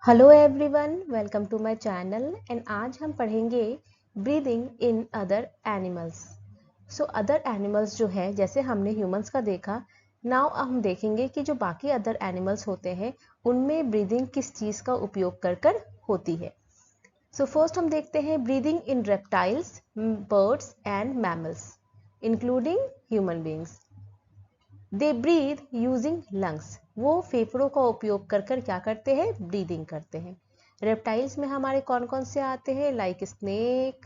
Hello everyone, welcome to my channel and आज हम पढ़ेंगे breathing in other animals. So other animals जो है, जैसे हमने ह्यूमंस का देखा, नाउ हम देखेंगे कि जो बाकी अदर एनिमल्स होते हैं उनमें ब्रीदिंग किस चीज़ का उपयोग कर कर होती है। सो फर्स्ट हम देखते हैं breathing in reptiles, birds and mammals including human beings. They breathe using lungs, वो फेफड़ों का उपयोग कर कर क्या करते हैं, ब्रीदिंग करते हैं। रेप्टाइल्स में हमारे कौन कौन से आते हैं, लाइक स्नेक,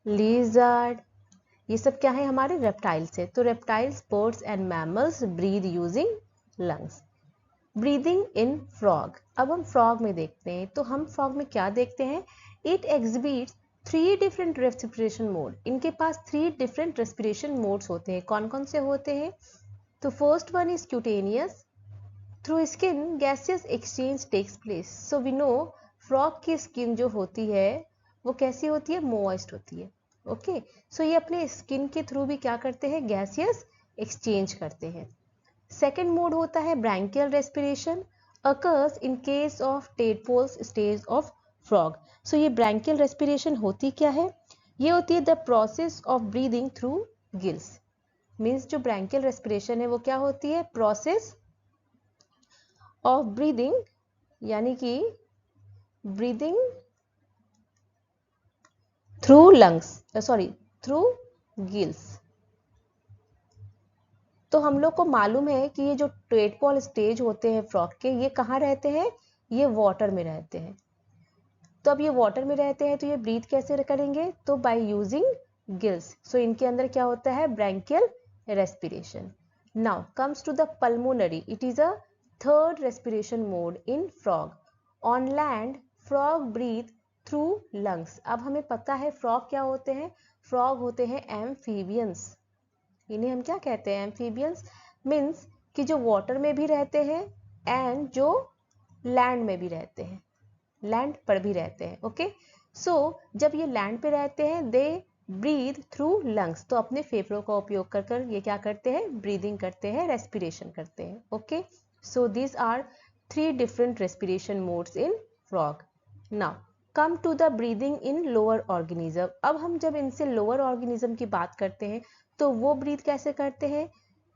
लिजर्ड, ये सब क्या है हमारे रेप्टाइल्स है। तो reptiles, birds and mammals breathe using lungs. Breathing in frog, अब हम फ्रॉग में देखते हैं, तो हम फ्रॉग में क्या देखते हैं, it exhibits 3 different respiration mode. इनके पास 3 डिफरेंट रेस्पिरेशन मोड्स होते हैं। कौन कौन से होते हैं, तो first one is cutaneous, through skin gaseous exchange takes place. So we know frog की स्किन जो होती है वो कैसी होती है, मॉइस्ट होती है। ओके, सो ये अपने स्किन के थ्रू भी क्या करते हैं, गैसियस एक्सचेंज करते हैं। सेकेंड मोड होता है branchial respiration, occurs in case of tadpoles stage of frog. So ये ब्रैंकियल रेस्पिरेशन होती क्या है, ये होती है the process of breathing through gills. Means जो ब्रैंकियल रेस्पिरेशन है वो क्या होती है, प्रोसेस ऑफ ब्रीदिंग, यानी कि breathing through lungs, sorry through gills. तो हम लोग को मालूम है कि ये जो टेडपोल स्टेज होते हैं फ्रॉग के, ये कहाँ रहते हैं, ये वाटर में रहते हैं। तो अब ये वाटर में रहते हैं तो ये ब्रीथ कैसे करेंगे, तो बाय यूजिंग गिल्स। सो इनके अंदर क्या होता है, branchial respiration. Now comes to the pulmonary, it is a third respiration mode in frog. On land frog breathe through lungs. अब हमें पता है फ्रॉग क्या होते हैं, फ्रॉग होते हैं एम्फीबियंस। इन्हें हम क्या कहते हैं, एम्फीबियंस। मीन्स कि जो वाटर में भी रहते हैं एंड जो लैंड में भी रहते हैं, लैंड पर भी रहते हैं। ओके, सो जब ये लैंड पे रहते हैं दे ब्रीथ थ्रू लंग्स, तो अपने फेफड़ों का उपयोग कर कर ये क्या करते हैं, ब्रीदिंग करते हैं, रेस्पिरेशन करते हैं। Okay, so these are 3 different respiration modes in frog. Now come to the breathing in lower organism. अब हम जब इनसे लोअर ऑर्गेनिज्म की बात करते हैं तो वो ब्रीथ कैसे करते हैं,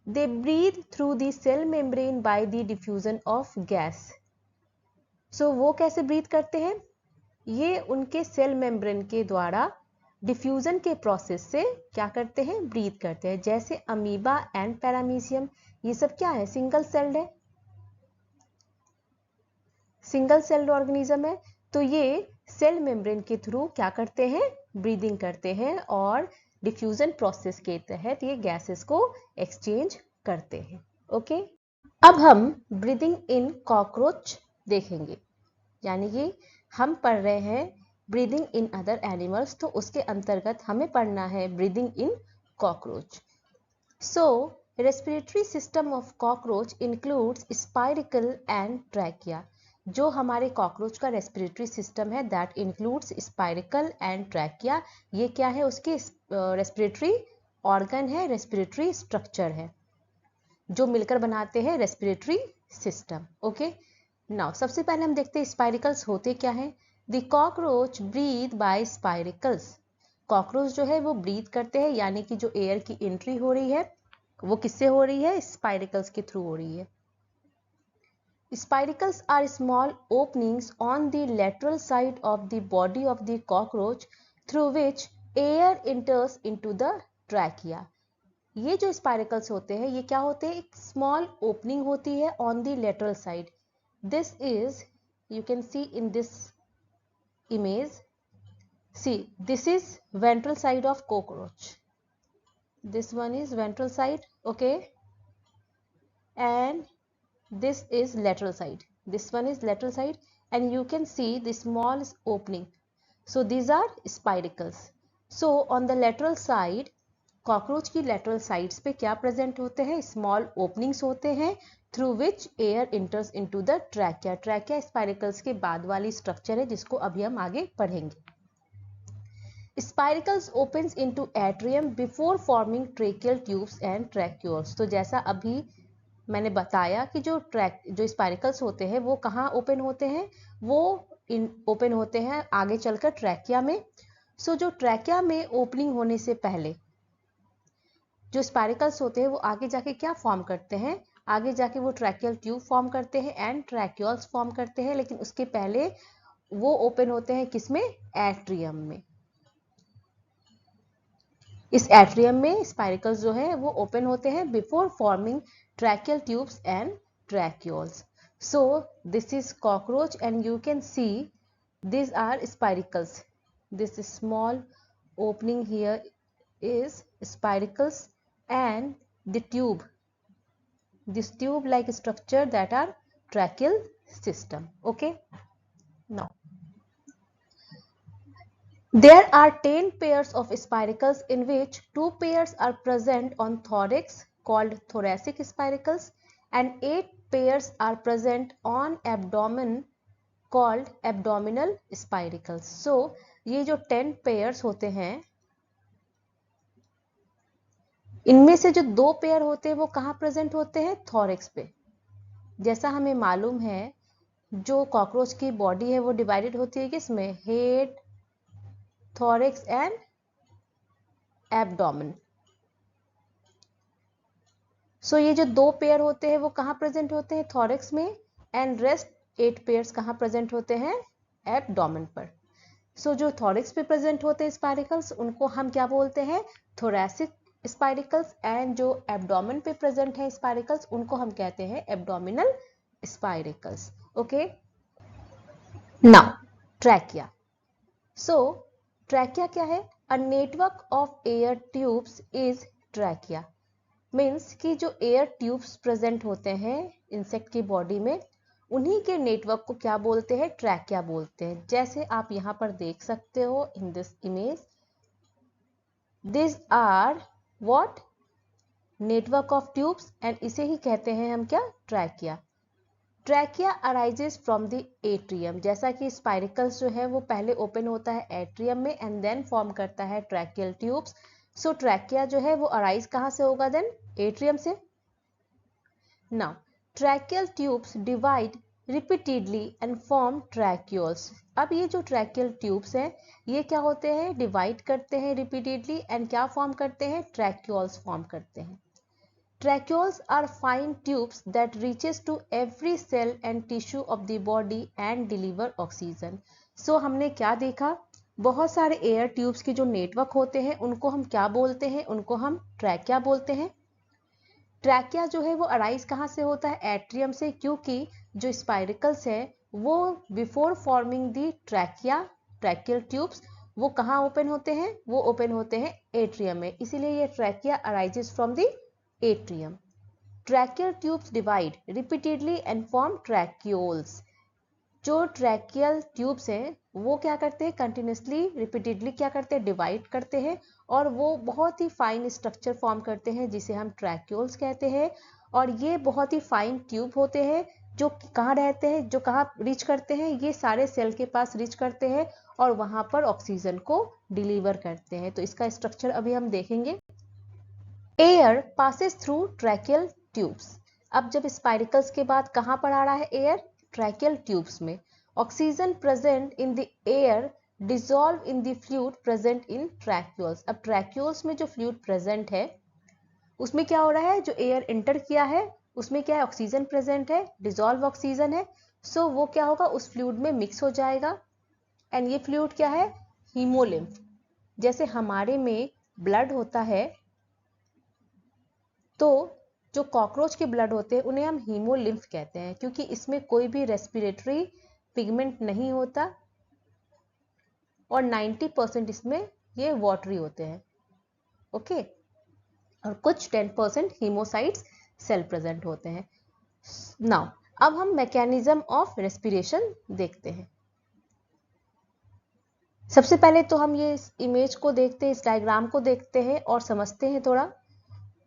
they breathe through the cell membrane by the diffusion of gas. So वो कैसे ब्रीथ करते हैं, ये उनके सेल मेम्ब्रेन के द्वारा डिफ्यूजन के प्रोसेस से क्या करते हैं, ब्रीथ करते हैं। जैसे अमीबा एंड पैरामीशियम, ये सब क्या है, सिंगल सेल्ड है, सिंगल सेल्ड ऑर्गेनिज्म है। तो ये सेल मेम्ब्रेन के थ्रू क्या करते हैं, ब्रीदिंग करते हैं और डिफ्यूजन प्रोसेस के तहत ये गैसेस को एक्सचेंज करते हैं। ओके, अब हम ब्रीदिंग इन कॉकरोच देखेंगे, यानी कि हम पढ़ रहे हैं ब्रीदिंग इन अदर एनिमल्स, तो उसके अंतर्गत हमें पढ़ना है breathing in cockroach. So respiratory system of cockroach includes spiracle and trachea. जो हमारे कॉकरोच का रेस्पिरेटरी सिस्टम है that includes spiracle and trachea. ये क्या है, उसके रेस्पिरेटरी ऑर्गन है, रेस्पिरेटरी स्ट्रक्चर है जो मिलकर बनाते हैं रेस्पिरेटरी सिस्टम। ओके, नाउ सबसे पहले हम देखते हैं स्पाइरिकल्स होते क्या हैं। The cockroach breathe by spiracles. Cockroach जो है वो ब्रीथ करते हैं, यानी कि जो एयर की एंट्री हो रही है वो किससे हो रही है, स्पाइरिकल्स के थ्रू हो रही है। Spiracles are small openings on the lateral side of the body of the cockroach through which air enters into the trachea. ये जो स्पाइरिकल्स होते हैं ये क्या होते हैं, एक स्मॉल ओपनिंग होती है on the lateral side. This is, you can see in this image, see this is ventral side of cockroach, this one is ventral side, okay, and this is lateral side, this one is lateral side, and you can see the small opening. So these are spiracles. So on the lateral side, cockroach की lateral sides पे क्या present होते हैं, small openings होते हैं through which air enters into the trachea. trachea spiracles के बाद वाली structure है जिसको अभी हम आगे पढ़ेंगे। Spiracles opens into atrium before forming tracheal tubes and tracheoles. तो जैसा अभी मैंने बताया कि जो स्पाइरिकल्स होते हैं वो कहाँ ओपन होते हैं, वो ओपन होते हैं आगे चलकर ट्रैकिया में। सो जो ट्रैकिया में ओपनिंग होने से पहले जो स्पाइरिकल्स होते हैं वो आगे जाके क्या फॉर्म करते हैं, आगे जाके वो ट्रैकियल ट्यूब फॉर्म करते हैं एंड ट्रैक्यूल्स फॉर्म करते हैं, लेकिन उसके पहले वो ओपन होते हैं किसमें, एट्रियम में। इस एट्रियम में स्पाइरिकल्स जो है वो ओपन होते हैं before forming tracheal tubes and tracheoles. So this is cockroach and you can see these are spiracles. This small opening here is spiracles and the tube, this tube like structure that are tracheal system. Okay, now there are 10 pairs of spiracles in which 2 pairs are present on thorax called thoracic spiracles and 8 pairs are present on abdomen called abdominal spiracles. So ये जो 10 pairs होते हैं, इनमें से जो 2 pair होते हैं वो कहाँ प्रेजेंट होते हैं, थॉरेक्स पे। जैसा हमें मालूम है जो कॉकरोच की बॉडी है वो डिवाइडेड होती है किसमें, हेड, थॉरेक्स एंड एब्डोमेन। सो ये जो 2 पेयर होते हैं वो कहाँ प्रेजेंट होते हैं, थॉरेक्स में, एंड रेस्ट 8 पेयर्स कहाँ प्रेजेंट होते हैं, एब्डोमेन पर। सो जो थॉरेक्स पे प्रेजेंट होते हैं स्पाइरिकल्स उनको हम क्या बोलते हैं, थोरैसिक स्पाइरिकल्स, एंड जो एब्डोमेन पे प्रेजेंट है स्पाइरिकल्स उनको हम कहते हैं abdominal spiracles. Okay, now trachea. So trachea क्या है, a network of air tubes is trachea. Means कि जो एयर ट्यूब्स प्रेजेंट होते हैं इंसेक्ट की बॉडी में उन्हीं के नेटवर्क को क्या बोलते हैं, ट्रैकिया बोलते हैं। जैसे आप यहाँ पर देख सकते हो in this image, this are what, network of tubes, and इसे ही कहते हैं हम क्या, trachea. Trachea arises from the atrium, जैसा कि स्पाइरिकल्स जो है वो पहले ओपन होता है एट्रियम में एंड देन फॉर्म करता है ट्रैकियल ट्यूब्स। सो ट्रैकिया जो है वो अराइज कहाँ से होगा, देन एट्रियम से। Now tracheal tubes divide repeatedly and form tracheoles. अब ये जो ट्रैकियल ट्यूब्स हैं ये क्या होते हैं, डिवाइड करते हैं रिपीटेडली एंड क्या फॉर्म करते हैं, ट्रैक्यूल्स फॉर्म करते हैं। Tracheoles are fine tubes that reaches to every cell and tissue of the body and deliver oxygen. So हमने क्या देखा, बहुत सारे एयर ट्यूब्स के जो नेटवर्क होते हैं उनको हम क्या बोलते हैं, उनको हम ट्रैकिया बोलते हैं। ट्रैकिया जो है वो अराइज कहाँ से होता है, एट्रियम से, क्योंकि जो स्पाइरिकल्स है वो बिफोर फॉर्मिंग दी ट्रैकिया, ट्रैकियल ट्यूब्स, वो कहाँ ओपन होते हैं, वो ओपन होते हैं एट्रियम में, इसीलिए ये trachea arises from the atrium. Tracheal tubes divide repeatedly and form tracheoles. जो ट्रैकियल ट्यूब्स हैं वो क्या करते हैं, कंटिन्यूसली रिपीटेडली क्या करते हैं, डिवाइड करते हैं और वो बहुत ही फाइन स्ट्रक्चर फॉर्म करते हैं जिसे हम ट्रैक्यूल्स कहते हैं। और ये बहुत ही फाइन ट्यूब होते हैं जो कहाँ रहते हैं, जो कहाँ रीच करते हैं, ये सारे सेल के पास रीच करते हैं और वहां पर ऑक्सीजन को डिलीवर करते हैं। तो इसका स्ट्रक्चर अभी हम देखेंगे। Air passes through tracheal tubes. अब जब स्पाइरिकल्स के बाद कहाँ पर आ रहा है एयर, ट्रैकियल ट्यूब्स में। Oxygen present in the air dissolve in the fluid present in tracheoles. अब ट्रैक्यूल्स में जो फ्लूइड प्रेजेंट है उसमें क्या हो रहा है, जो एयर इंटर किया है उसमें क्या है, ऑक्सीजन प्रेजेंट है, डिसॉल्व ऑक्सीजन है। सो वो क्या होगा, उस फ्लूइड में मिक्स हो जाएगा एंड ये फ्लूइड क्या है, हीमोलिम्फ। जैसे हमारे में ब्लड होता है तो जो कॉकरोच के ब्लड होते हैं उन्हें हम हीमोलिम्फ कहते हैं, क्योंकि इसमें कोई भी रेस्पिरेटरी पिगमेंट नहीं होता और 90% इसमें ये वाटरी होते हैं। ओके, और कुछ 10% हीमोसाइट्स सेल प्रेजेंट होते हैं। नाउ अब हम मैकेनिज्म ऑफ रेस्पिरेशन देखते हैं। सबसे पहले तो हम ये इस इमेज को देखते हैं, इस डायग्राम को देखते हैं और समझते हैं थोड़ा।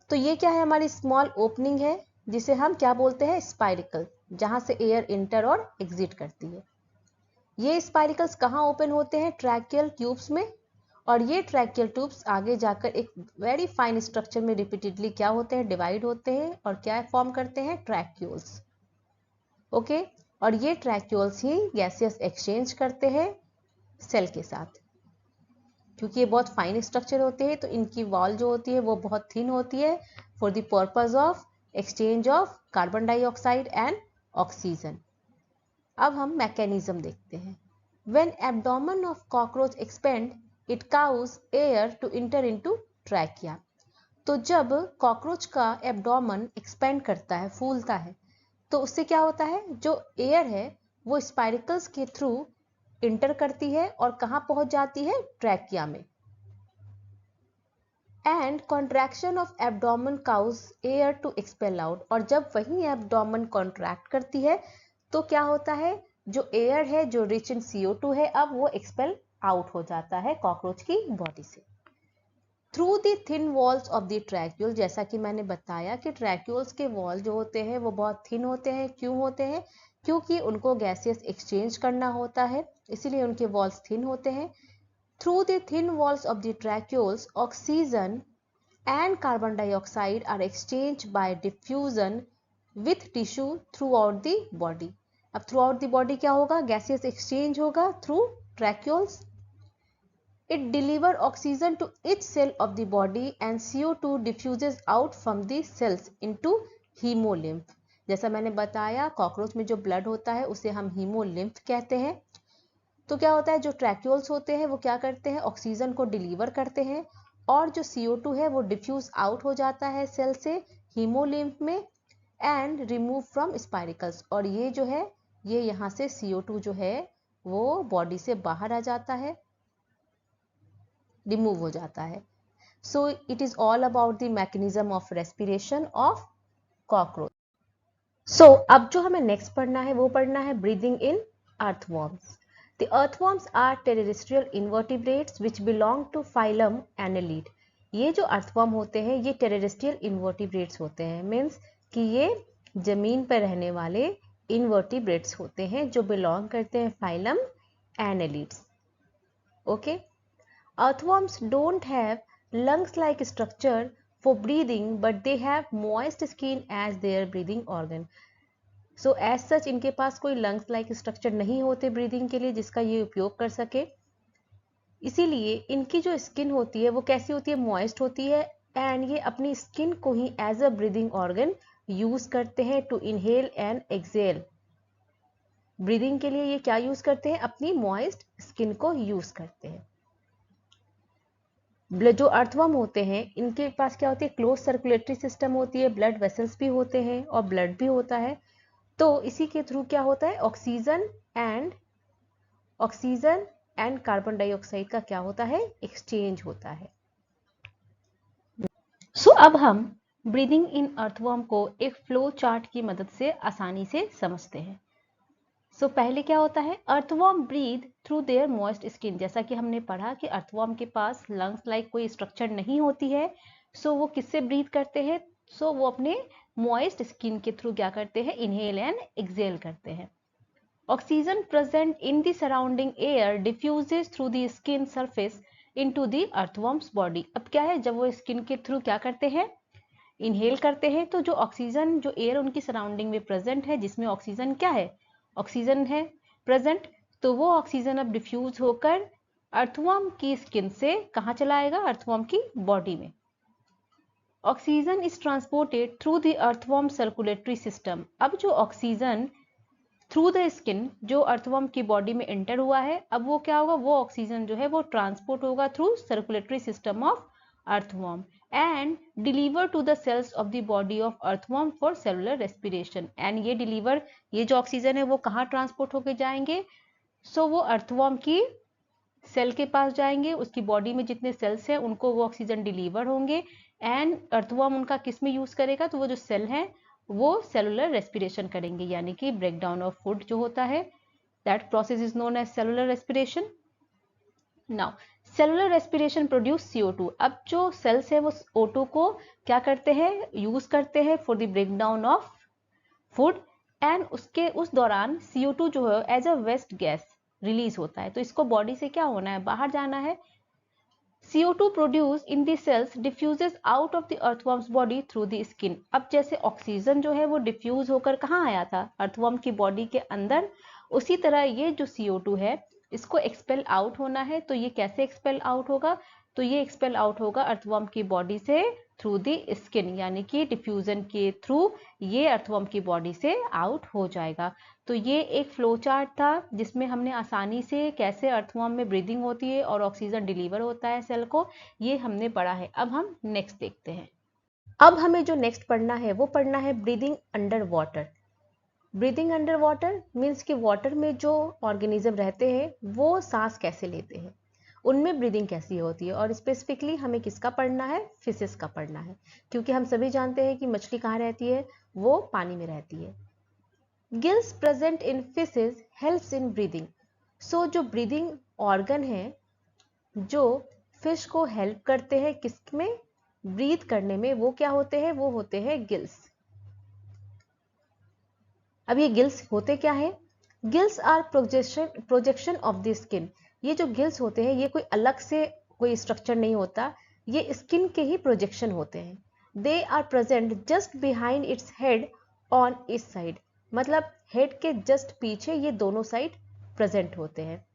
तो ये क्या है, हमारी स्मॉल ओपनिंग है जिसे हम क्या बोलते हैं, स्पाइरिकल, जहां से एयर इंटर और एग्जिट करती है। ये स्पाइरिकल्स कहाँ ओपन होते हैं, ट्रैकियल ट्यूब्स में, और ये ट्रैकियल ट्यूब्स आगे जाकर एक वेरी फाइन स्ट्रक्चर में रिपीटेडली क्या होते हैं, डिवाइड होते हैं और क्या फॉर्म करते हैं, ट्रैक्यूल्स। ओके, और ये ट्रैक्यूल्स ही गैसियस एक्सचेंज करते हैं सेल के साथ। क्योंकि ये बहुत फाइन स्ट्रक्चर होते हैं तो इनकी वॉल जो होती है वो बहुत थिन होती है for the purpose of exchange of carbon dioxide and oxygen. अब हम मैकेनिज्म देखते हैं। When abdomen of cockroach expand it cause air to enter into trachea. तो जब कॉकरोच का एब्डोमेन एक्सपेंड करता है, फूलता है, तो उससे क्या होता है, जो एयर है वो स्पाइरकल्स के थ्रू इंटर करती है और कहां पहुंच जाती है, ट्रैकिया में। And contraction of abdomen cause air to expel out. और जब वही एब्डोमेन कॉन्ट्रैक्ट करती है तो क्या होता है, जो एयर है जो रिच इन CO2 है, अब वो एक्सपेल आउट हो जाता है कॉकरोच की बॉडी से through the thin walls of the tracheole. जैसा कि मैंने बताया कि ट्रैक्यूल्स के वॉल जो होते हैं वो बहुत थिन होते हैं। क्यों होते हैं, क्योंकि उनको गैसियस एक्सचेंज करना होता है, इसीलिए उनके वॉल्स थिन होते हैं। Through the thin walls of the tracheoles oxygen and carbon dioxide are exchanged by diffusion with tissue throughout the body। अब throughout the body क्या होगा, gaseous exchange होगा through tracheoles। It deliver oxygen to each cell of the body and CO2 diffuses out from the cells into hemolymph। जैसा मैंने बताया cockroach में जो blood होता है उसे हम हीमोलिम्फ कहते हैं। तो क्या होता है, जो ट्रैक्यूल्स होते हैं वो क्या करते हैं, ऑक्सीजन को डिलीवर करते हैं और जो CO2 है वो डिफ्यूज आउट हो जाता है सेल से हीमोलिम्फ में एंड रिमूव फ्रॉम स्पाइरिकल्स। और ये जो है, ये यहाँ से CO2 जो है वो बॉडी से बाहर आ जाता है, रिमूव हो जाता है। So it is all about the mechanism of respiration of cockroach. So अब जो हमें नेक्स्ट पढ़ना है वो पढ़ना है breathing in earthworms. The earthworms are terrestrial invertebrates which belong to phylum Annelid। ये जो अर्थवर्म होते हैं ये टेरेस्ट्रियल इन्वर्टिब्रेट्स होते हैं, मीन्स कि ये जमीन पर रहने वाले इन्वर्टिब्रेट्स होते हैं जो बिलोंग करते हैं phylum annelids. Okay, earthworms don't have lungs like structure for breathing but they have moist skin as their breathing organ। So as such इनके पास कोई लंग्स लाइक स्ट्रक्चर नहीं होते ब्रीदिंग के लिए जिसका ये उपयोग कर सके, इसीलिए इनकी जो स्किन होती है वो कैसी होती है, मॉइस्ट होती है एंड ये अपनी स्किन को ही as a breathing organ use करते हैं to inhale and exhale. Breathing के लिए ये क्या यूज करते हैं, अपनी मॉइस्ट स्किन को यूज करते हैं। जो अर्थवर्म होते हैं इनके पास क्या होती है, क्लोज सर्कुलेटरी सिस्टम होती है, ब्लड वेसल्स भी होते हैं और ब्लड भी होता है। तो इसी के थ्रू क्या होता है, ऑक्सीजन एंड कार्बन डाइऑक्साइड का क्या होता है, एक्सचेंज होता है। सो अब हम ब्रीदिंग इन अर्थवर्म को एक फ्लो चार्ट की मदद से आसानी से समझते हैं। सो पहले क्या होता है, earthworm breathe through their moist skin. जैसा कि हमने पढ़ा कि अर्थवर्म के पास लंग्स लाइक कोई स्ट्रक्चर नहीं होती है, सो वो किससे ब्रीथ करते हैं, सो वो अपने मॉइस्ट स्किन के थ्रू क्या करते हैं, इनहेल एंड एक्सेल करते हैं। Oxygen present in the surrounding air diffuses through the skin surface into the earthworms body. अब क्या है, जब वो स्किन के थ्रू क्या करते हैं, इनहेल करते हैं, तो जो ऑक्सीजन, जो एयर उनकी सराउंडिंग में प्रेजेंट है जिसमें ऑक्सीजन क्या है, ऑक्सीजन है प्रेजेंट, तो वो ऑक्सीजन अब डिफ्यूज होकर अर्थवर्म की स्किन से कहाँ चला आएगा, अर्थवर्म की बॉडी में। Oxygen is transported through the earthworm circulatory system. अब जो ऑक्सीजन थ्रू द स्किन जो अर्थवर्म की बॉडी में एंटर हुआ है, अब वो क्या होगा, वो ऑक्सीजन जो है वो ट्रांसपोर्ट होगा through circulatory system of earthworm and deliver to the cells of the body of earthworm for cellular respiration। and ये deliver, ये जो ऑक्सीजन है वो कहाँ ट्रांसपोर्ट होके जाएंगे, सो वो अर्थवर्म की सेल के पास जाएंगे, उसकी बॉडी में जितने सेल्स हैं उनको वो ऑक्सीजन डिलीवर होंगे एंड अर्थवर्म उनका किस में यूज करेगा, तो वो जो सेल है वो सेलुलर रेस्पिरेशन करेंगे, यानी कि ब्रेक डाउन ऑफ फूड जो होता है, that process is known as cellular respiration. Now cellular respiration produce CO2। अब जो सेल्स है वो O2 को क्या करते हैं, यूज करते हैं for the break down of food and उसके उस दौरान CO2 जो है as a waste gas release होता है, तो इसको बॉडी से क्या होना है, बाहर जाना है। CO2 produced in the cells diffuses out of the earthworm's body through the skin. अब जैसे ऑक्सीजन जो है वो डिफ्यूज होकर कहाँ आया था, अर्थवर्म की बॉडी के अंदर, उसी तरह ये जो CO2 है इसको एक्सपेल आउट होना है। तो ये कैसे एक्सपेल आउट होगा, तो ये एक्सपेल आउट होगा अर्थवर्म की बॉडी से थ्रू दी स्किन, यानी कि डिफ्यूजन के थ्रू ये अर्थवर्म की बॉडी से आउट हो जाएगा। तो ये एक फ्लो चार्ट था जिसमें हमने आसानी से कैसे अर्थवर्म में ब्रीदिंग होती है और ऑक्सीजन डिलीवर होता है सेल को, ये हमने पढ़ा है। अब हम नेक्स्ट देखते हैं। अब हमें जो नेक्स्ट पढ़ना है वो पढ़ना है breathing under water. Breathing under water means कि वाटर में जो ऑर्गेनिज्म रहते हैं वो सांस कैसे लेते हैं, उनमें ब्रीदिंग कैसी होती है, और स्पेसिफिकली हमें किसका पढ़ना है, फिशेस का पढ़ना है, क्योंकि हम सभी जानते हैं कि मछली कहाँ रहती है, वो पानी में रहती है। Gills present in fishes helps in breathing. So जो ब्रीदिंग ऑर्गन है जो फिश को हेल्प करते हैं किसमें, ब्रीथ करने में, वो क्या होते हैं, वो होते हैं गिल्स। अब ये गिल्स होते क्या है, gills are projection of the skin. ये जो गिल्स होते हैं ये कोई अलग से कोई स्ट्रक्चर नहीं होता, ये स्किन के ही प्रोजेक्शन होते हैं। They are present just behind its head on इस साइड, मतलब हेड के जस्ट पीछे ये दोनों साइड प्रेजेंट होते हैं।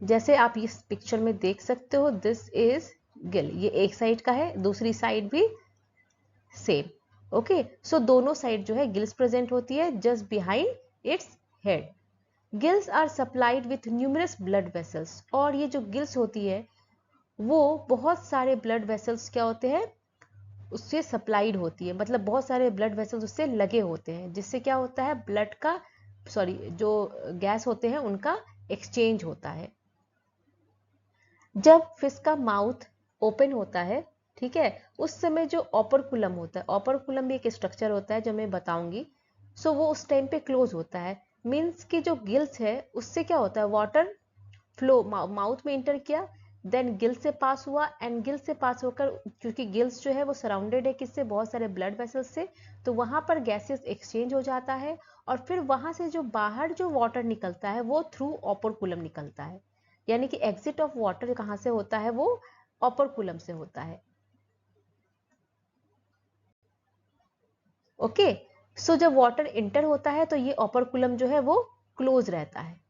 जैसे आप इस पिक्चर में देख सकते हो, दिस इज गिल, ये एक साइड का है, दूसरी साइड भी सेम। ओके, सो दोनों साइड जो है गिल्स प्रेजेंट होती है just behind its head. Gills are supplied with numerous blood vessels, और ये जो गिल्स होती है वो बहुत सारे ब्लड वेसल्स क्या होते हैं, उससे सप्लाइड होती है, मतलब बहुत सारे ब्लड वेसल्स उससे लगे होते हैं, जिससे क्या होता है, ब्लड का जो गैस होते हैं उनका एक्सचेंज होता है। जब फिश का माउथ ओपन होता है, ठीक है, उस समय जो ऑपरकुलम होता है, ऑपरकुलम भी एक स्ट्रक्चर होता है जो मैं बताऊंगी, सो वो उस टाइम पे क्लोज होता है। मीन्स कि जो गिल्स है उससे क्या होता है, वाटर फ्लो माउथ में इंटर किया, देन गिल से पास हुआ, एंड गिल से पास होकर, क्योंकि गिल्स जो है वो सराउंडेड है किससे, बहुत सारे ब्लड वेसल्स से, तो वहां पर गैसेस एक्सचेंज हो जाता है, और फिर वहां से जो बाहर जो वाटर निकलता है वो थ्रू ऑपरकुलम निकलता है। यानी कि एग्जिट ऑफ वाटर कहां से होता है, वो ऑपरकुलम से होता है। ओके, सो जब वाटर इंटर होता है तो ये ऑपरकुलम जो है वो क्लोज रहता है,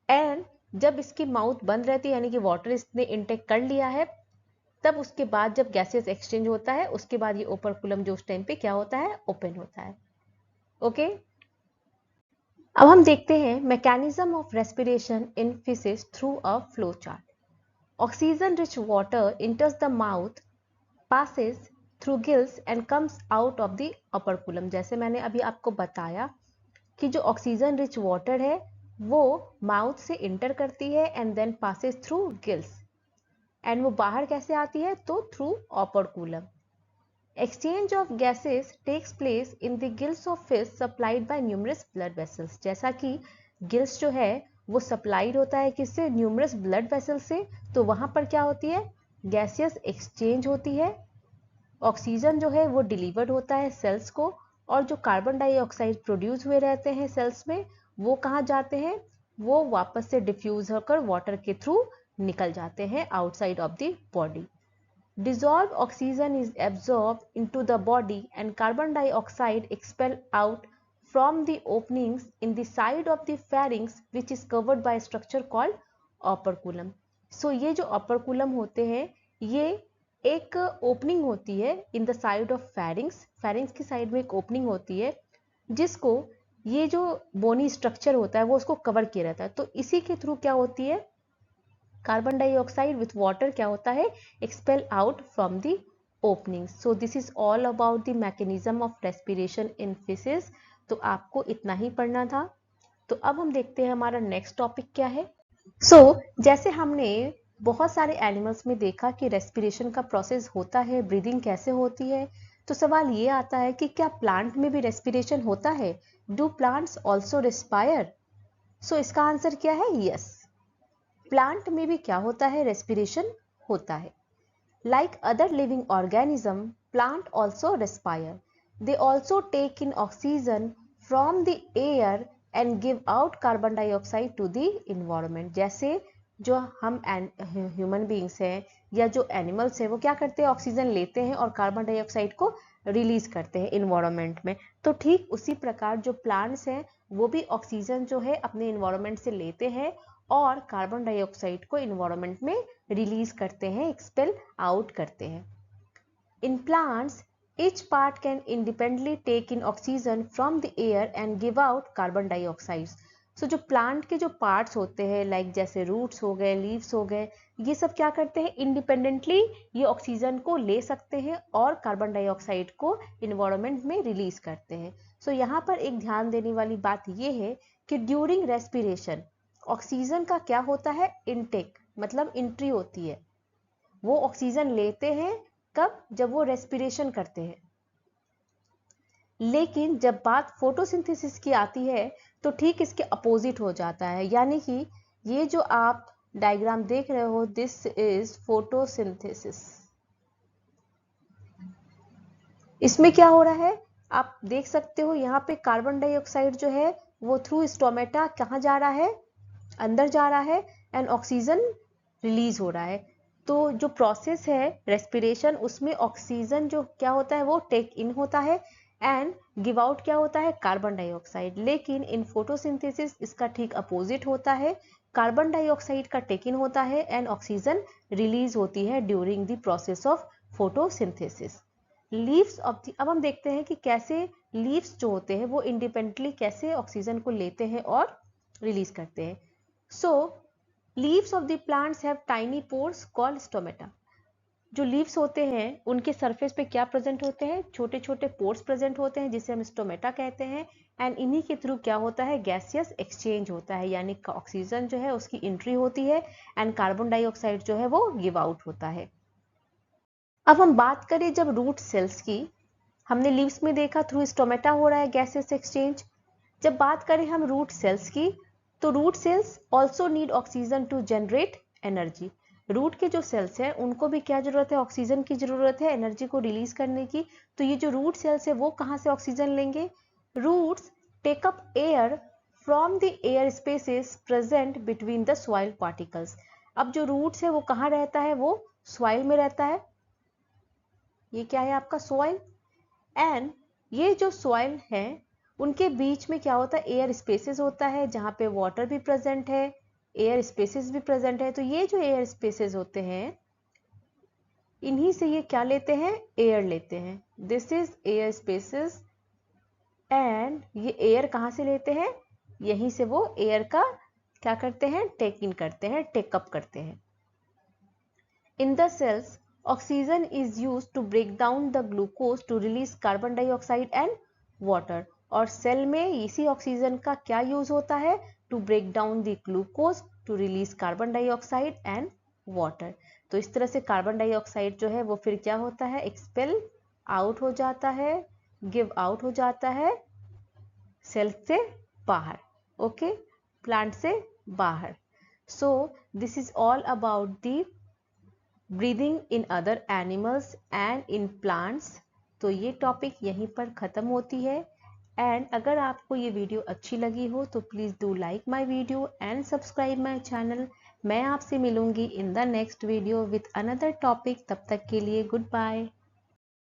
एंड जब इसकी माउथ बंद रहती है, यानी कि वाटर इसने इंटेक कर लिया है, तब उसके बाद जब गैसेस एक्सचेंज होता है उसके बाद ये ओपरकुलम जो उस टाइम पे क्या होता है, ओपन होता है। ओके, अब हम देखते हैं mechanism of respiration in fishes through a flow chart. Oxygen rich water इंटर्स the mouth, passes through gills and comes out of the operculum। जैसे मैंने अभी आपको बताया कि जो ऑक्सीजन रिच वाटर है वो माउथ से इंटर करती है and then passes through gills, and वो बाहर कैसे आती है, तो through operculum. Exchange of gases takes place in the gills of fish supplied by numerous blood vessels. जैसा कि गिल्स जो है वो सप्लाइड होता है किससे, न्यूमरस ब्लड वेसल्स से, तो वहां पर क्या होती है, गैसियस एक्सचेंज होती है, ऑक्सीजन जो है वो डिलीवर्ड होता है सेल्स को, और जो कार्बन डाइऑक्साइड प्रोड्यूस हुए रहते हैं सेल्स में वो कहाँ जाते हैं, वो वापस से डिफ्यूज होकर वाटर के थ्रू निकल जाते हैं outside of the body. Dissolved oxygen is absorbed into the body and carbon dioxide expelled out from the openings in the side of the pharynx which is covered by a structure called operculum। So ये जो operculum होते हैं ये एक opening होती है in the side of pharynx, pharynx की side में एक ओपनिंग होती है जिसको ये जो बोनी स्ट्रक्चर होता है वो उसको कवर किया रहता है, तो इसी के थ्रू क्या होती है, कार्बन डाइऑक्साइड विथ वाटर क्या होता है, expel out from the opening. So this is all about the mechanism of respiration in fishes. तो आपको इतना ही पढ़ना था। तो अब हम देखते हैं हमारा नेक्स्ट टॉपिक क्या है। जैसे हमने बहुत सारे एनिमल्स में देखा कि रेस्पिरेशन का प्रोसेस होता है, ब्रीदिंग कैसे होती है, तो सवाल ये आता है कि क्या प्लांट में भी रेस्पिरेशन होता है, डू प्लांट्स ऑल्सो रेस्पायर। इसका आंसर क्या है, यस, प्लांट में भी क्या होता है, रेस्पिरेशन होता है। Like other living organism, plant also respire, they also take in oxygen from the air and give out carbon dioxide to the environment. जैसे जो हम ह्यूमन बींग्स हैं या जो एनिमल्स हैं वो क्या करते हैं, ऑक्सीजन लेते हैं और कार्बन डाइऑक्साइड को रिलीज करते हैं इन्वायरमेंट में। तो ठीक उसी प्रकार जो प्लांट्स हैं वो भी ऑक्सीजन जो है अपने इन्वायरमेंट से लेते हैं और कार्बन डाइऑक्साइड को इन्वायरमेंट में रिलीज करते हैं, एक्सपेल आउट करते हैं। In plants each part can independently take in oxygen from the air and give out carbon dioxide. So जो प्लांट के जो पार्ट्स होते हैं लाइक जैसे रूट्स हो गए, लीव्स हो गए, ये सब क्या करते हैं, इंडिपेंडेंटली ये ऑक्सीजन को ले सकते हैं और कार्बन डाइऑक्साइड को इन्वायरमेंट में रिलीज करते हैं। सो यहाँ पर एक ध्यान देने वाली बात ये है कि ड्यूरिंग रेस्पिरेशन ऑक्सीजन का क्या होता है, इनटेक मतलब एंट्री होती है। वो ऑक्सीजन लेते हैं कब, जब वो रेस्पिरेशन करते हैं। लेकिन जब बात फोटोसिंथेसिस की आती है तो ठीक इसके अपोजिट हो जाता है, यानी कि ये जो आप डायग्राम देख रहे हो, दिस इज फोटोसिंथेसिस। इसमें क्या हो रहा है आप देख सकते हो, यहाँ पे कार्बन डाइऑक्साइड जो है वो थ्रू स्टोमेटा कहाँ जा रहा है, अंदर जा रहा है, एंड ऑक्सीजन रिलीज हो रहा है। तो जो प्रोसेस है रेस्पिरेशन, उसमें ऑक्सीजन जो क्या होता है वो टेक इन होता है एंड गिव आउट क्या होता है, कार्बन डाइऑक्साइड। लेकिन इन फोटोसिंथेसिस इसका ठीक अपोजिट होता है, कार्बन डाइऑक्साइड का टेक इन होता है एंड ऑक्सीजन रिलीज होती है during the process of photosynthesis. Leaves of the, अब हम देखते हैं कि कैसे लीव्स जो होते हैं वो इंडिपेंडेंटली कैसे ऑक्सीजन को लेते हैं और रिलीज करते हैं। So leaves of the plants have tiny pores called stomata. जो लीव्स होते हैं उनके सरफेस पे क्या प्रेजेंट होते हैं, छोटे छोटे पोर्स प्रेजेंट होते हैं जिसे हम स्टोमेटा कहते हैं। एंड इन्हीं के थ्रू क्या होता है, गैसियस एक्सचेंज होता है, यानी ऑक्सीजन जो है उसकी एंट्री होती है एंड कार्बन डाइऑक्साइड जो है वो गिव आउट होता है। अब हम बात करें जब रूट सेल्स की, हमने लीव्स में देखा थ्रू स्टोमेटा हो रहा है गैसियस एक्सचेंज। जब बात करें हम रूट सेल्स की, तो root cells also need oxygen to generate energy. Root के जो सेल्स हैं उनको भी क्या जरूरत है, ऑक्सीजन की जरूरत है एनर्जी को रिलीज करने की। तो ये जो रूट सेल्स है वो कहाँ से ऑक्सीजन लेंगे, roots take up air from the air spaces present between the soil particles. अब जो रूट्स है वो कहाँ रहता है, वो सॉइल में रहता है। ये क्या है आपका सॉइल, एंड ये जो सॉइल है उनके बीच में क्या होता है, एयर स्पेसेस होता है जहाँ पे वाटर भी प्रेजेंट है, एयर स्पेसेस भी प्रेजेंट है। तो ये जो एयर स्पेसेस होते हैं इन्हीं से ये क्या लेते हैं, एयर लेते हैं। This is air spaces, and ये एयर कहाँ से लेते हैं, यहीं से वो एयर का क्या करते हैं, टेक इन करते हैं, टेकअप करते हैं। In the cells oxygen is used to break down the glucose to release carbon dioxide and water. और सेल में इसी ऑक्सीजन का क्या यूज होता है, to break down the glucose to release carbon dioxide and water. तो इस तरह से कार्बन डाइऑक्साइड जो है वो फिर क्या होता है, एक्सपेल आउट हो जाता है, गिव आउट हो जाता है सेल से बाहर, ओके, प्लांट से बाहर। So this is all about the breathing in other animals and in plants. तो ये टॉपिक यहीं पर ख़त्म होती है। एंड अगर आपको ये वीडियो अच्छी लगी हो तो please do like my video and subscribe my channel. मैं आपसे मिलूंगी in the next video with another topic. तब तक के लिए गुड बाय।